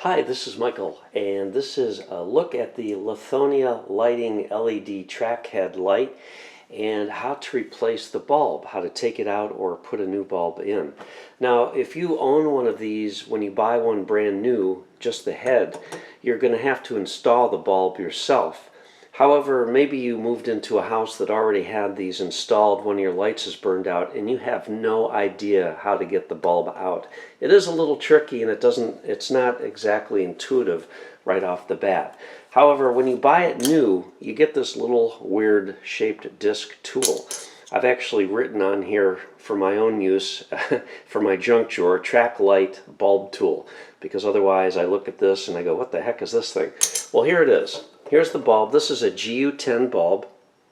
Hi, this is Michael, and this is a look at the Lithonia lighting LED track head light and how to replace the bulb, how to take it out or put a new bulb in. Now, if you own one of these, when you buy one brand new, just the head, you're going to have to install the bulb yourself. However, maybe you moved into a house that already had these installed, one of your lights is burned out, and you have no idea how to get the bulb out. It is a little tricky, and it's not exactly intuitive right off the bat. However, when you buy it new, you get this little weird shaped disc tool. I've actually written on here for my own use, for my junk drawer, track light bulb tool, because otherwise I look at this and I go, what the heck is this thing? Well, here it is. Here's the bulb. This is a GU10 bulb,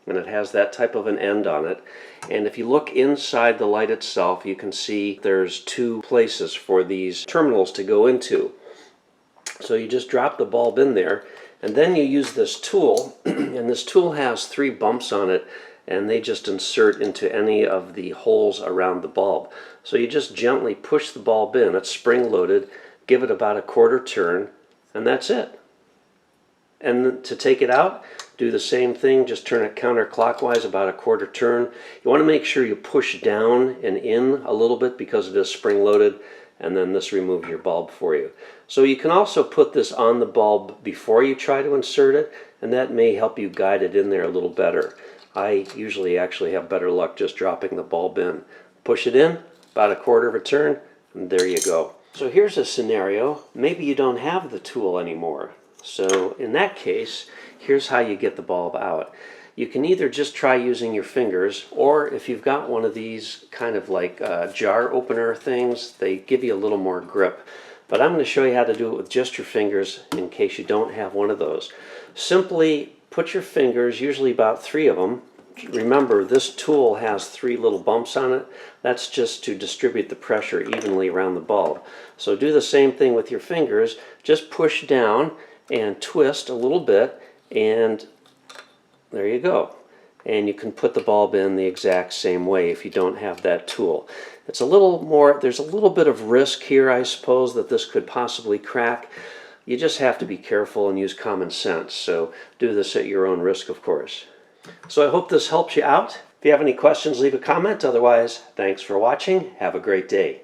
and it has that type of an end on it. And if you look inside the light itself, you can see there's two places for these terminals to go into. So you just drop the bulb in there, and then you use this tool, and this tool has 3 bumps on it, and they just insert into any of the holes around the bulb. So you just gently push the bulb in. It's spring-loaded, give it about a quarter turn, and that's it. And to take it out, do the same thing, just turn it counterclockwise about a quarter turn. You want to make sure you push down and in a little bit because it is spring-loaded, and then this removes your bulb for you. So you can also put this on the bulb before you try to insert it, and that may help you guide it in there a little better. I usually actually have better luck just dropping the bulb in. Push it in, about a quarter of a turn, and there you go. So here's a scenario. Maybe you don't have the tool anymore. So in that case, here's how you get the bulb out. You can either just try using your fingers, or if you've got one of these kind of like jar opener things, they give you a little more grip. But I'm going to show you how to do it with just your fingers in case you don't have one of those. Simply put your fingers, usually about 3 of them. Remember, this tool has 3 little bumps on it. That's just to distribute the pressure evenly around the bulb. So do the same thing with your fingers. Just push down and twist a little bit, and there you go. And you can put the bulb in the exact same way if you don't have that tool. It's a little more, there's a little bit of risk here, I suppose, that this could possibly crack. You just have to be careful and use common sense. So do this at your own risk, of course. So I hope this helps you out. If you have any questions, leave a comment. Otherwise, thanks for watching. Have a great day.